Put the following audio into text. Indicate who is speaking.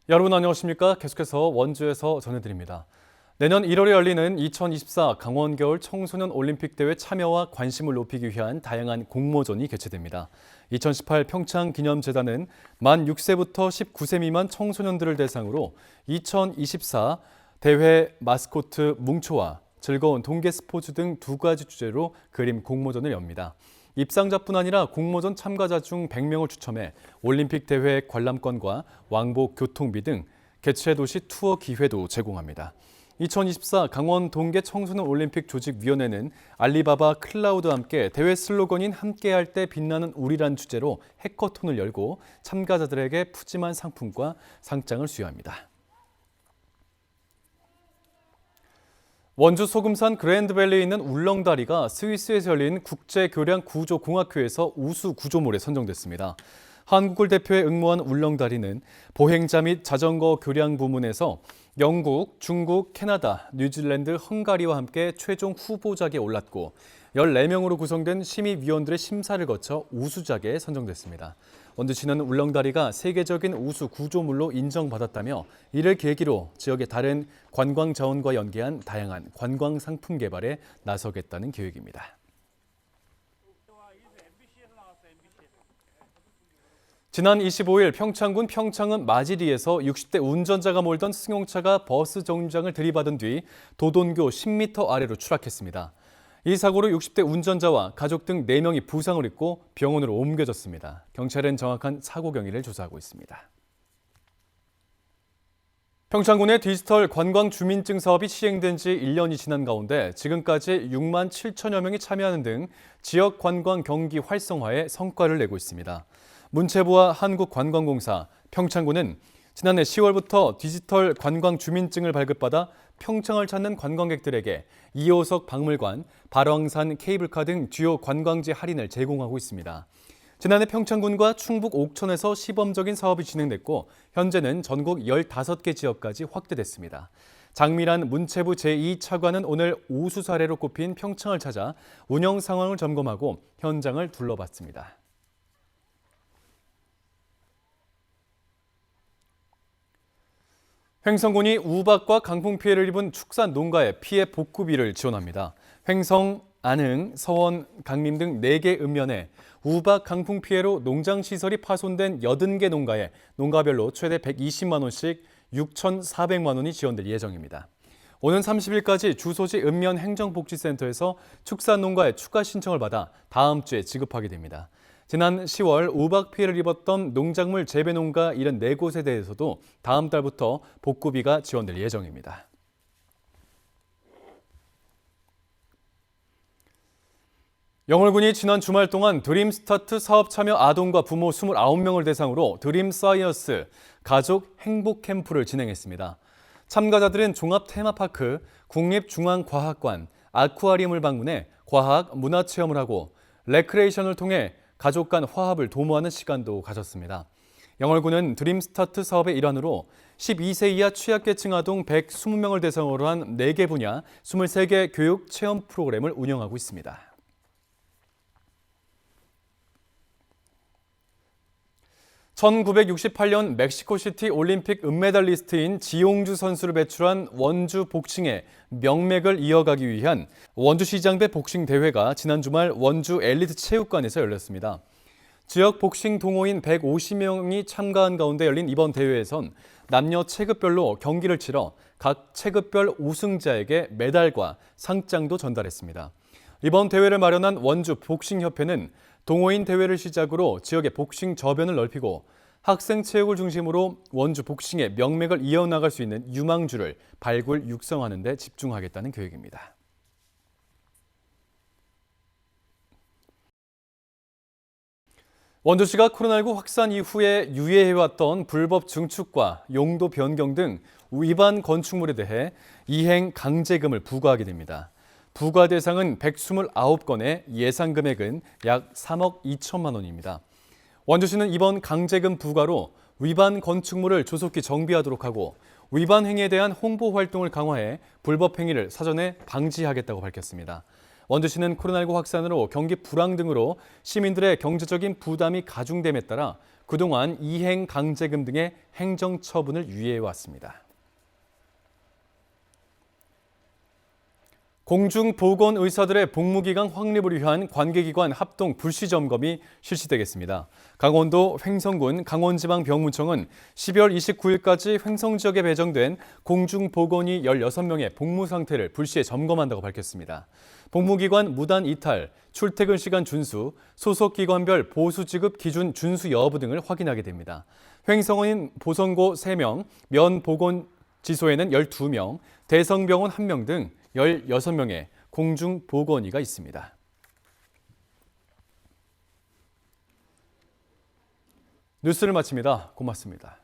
Speaker 1: 여러분 안녕하십니까? 계속해서 원주에서 전해드립니다. 내년 1월에 열리는 2024 강원 겨울 청소년 올림픽 대회 참여와 관심을 높이기 위한 다양한 공모전이 개최됩니다. 2018 평창 기념재단은 만 6세부터 19세 미만 청소년들을 대상으로 2024 대회 마스코트 뭉초와 즐거운 동계 스포츠 등 두 가지 주제로 그림 공모전을 엽니다. 입상자뿐 아니라 공모전 참가자 중 100명을 추첨해 올림픽 대회 관람권과 왕복 교통비 등 개최 도시 투어 기회도 제공합니다. 2024 강원 동계 청소년 올림픽 조직위원회는 알리바바 클라우드와 함께 대회 슬로건인 함께할 때 빛나는 우리란 주제로 해커톤을 열고 참가자들에게 푸짐한 상품과 상장을 수여합니다. 원주 소금산 그랜드밸리에 있는 울렁다리가 스위스에서 열린 국제교량구조공학회에서 우수 구조물에 선정됐습니다. 한국을 대표해 응모한 울렁다리는 보행자 및 자전거 교량 부문에서 영국, 중국, 캐나다, 뉴질랜드, 헝가리와 함께 최종 후보작에 올랐고 14명으로 구성된 심의위원들의 심사를 거쳐 우수작에 선정됐습니다. 원주시는 울렁다리가 세계적인 우수 구조물로 인정받았다며 이를 계기로 지역의 다른 관광 자원과 연계한 다양한 관광 상품 개발에 나서겠다는 계획입니다. 지난 25일 평창군 평창은 마지리에서 60대 운전자가 몰던 승용차가 버스 정류장을 들이받은 뒤 도돈교 10m 아래로 추락했습니다. 이 사고로 60대 운전자와 가족 등 4명이 부상을 입고 병원으로 옮겨졌습니다. 경찰은 정확한 사고 경위를 조사하고 있습니다. 평창군의 디지털 관광 주민증 사업이 시행된 지 1년이 지난 가운데 지금까지 6만 7천여 명이 참여하는 등 지역 관광 경기 활성화에 성과를 내고 있습니다. 문체부와 한국관광공사, 평창군은 지난해 10월부터 디지털 관광 주민증을 발급받아 평창을 찾는 관광객들에게 2호석 박물관, 발왕산 케이블카 등 주요 관광지 할인을 제공하고 있습니다. 지난해 평창군과 충북 옥천에서 시범적인 사업이 진행됐고 현재는 전국 15개 지역까지 확대됐습니다. 장미란 문체부 제2차관은 오늘 우수 사례로 꼽힌 평창을 찾아 운영 상황을 점검하고 현장을 둘러봤습니다. 횡성군이 우박과 강풍 피해를 입은 축산 농가에 피해 복구비를 지원합니다. 횡성, 안흥, 서원, 강림 등 4개 읍면에 우박 강풍 피해로 농장 시설이 파손된 80개 농가에 농가별로 최대 120만 원씩 6,400만 원이 지원될 예정입니다. 오는 30일까지 주소지 읍면 행정복지센터에서 축산 농가의 추가 신청을 받아 다음 주에 지급하게 됩니다. 지난 10월 우박 피해를 입었던 농작물 재배 농가 74곳에 대해서도 다음 달부터 복구비가 지원될 예정입니다. 영월군이 지난 주말 동안 드림스타트 사업 참여 아동과 부모 29명을 대상으로 드림사이언스 가족 행복 캠프를 진행했습니다. 참가자들은 종합 테마파크, 국립중앙과학관, 아쿠아리움을 방문해 과학, 문화체험을 하고 레크레이션을 통해 가족 간 화합을 도모하는 시간도 가졌습니다. 영월군은 드림스타트 사업의 일환으로 12세 이하 취약계층 아동 120명을 대상으로 한 4개 분야 23개 교육 체험 프로그램을 운영하고 있습니다. (1968년) 멕시코시티 올림픽 은메달리스트인 지용주 선수를 배출한 원주 복싱의 명맥을 이어가기 위한 원주시장배 복싱 대회가 지난 주말 원주 엘리트 체육관에서 열렸습니다. 지역 복싱 동호인 150명이 참가한 가운데 열린 이번 대회에선 남녀 체급별로 경기를 치러 각 체급별 우승자에게 메달과 상장도 전달했습니다. 이번 대회를 마련한 원주 복싱협회는 동호인 대회를 시작으로 지역의 복싱 저변을 넓히고 학생 체육을 중심으로 원주 복싱의 명맥을 이어나갈 수 있는 유망주를 발굴, 육성하는 데 집중하겠다는 계획입니다. 원주시가 코로나19 확산 이후에 유예해왔던 불법 증축과 용도 변경 등 위반 건축물에 대해 이행 강제금을 부과하게 됩니다. 부과 대상은 129건에 예상 금액은 약 3억 2천만 원입니다. 원주시는 이번 강제금 부과로 위반 건축물을 조속히 정비하도록 하고 위반 행위에 대한 홍보 활동을 강화해 불법 행위를 사전에 방지하겠다고 밝혔습니다. 원주시는 코로나19 확산으로 경기 불황 등으로 시민들의 경제적인 부담이 가중됨에 따라 그동안 이행 강제금 등의 행정 처분을 유예해 왔습니다. 공중보건의사들의 복무기간 확립을 위한 관계기관 합동 불시 점검이 실시되겠습니다. 강원도 횡성군 강원지방병무청은 12월 29일까지 횡성 지역에 배정된 공중보건의 16명의 복무 상태를 불시에 점검한다고 밝혔습니다. 복무기관 무단 이탈, 출퇴근 시간 준수, 소속 기관별 보수 지급 기준 준수 여부 등을 확인하게 됩니다. 횡성은 보성고 3명, 면보건지소에는 12명, 대성병원 1명 등 16명의 공중보건의가 있습니다. 뉴스를 마칩니다. 고맙습니다.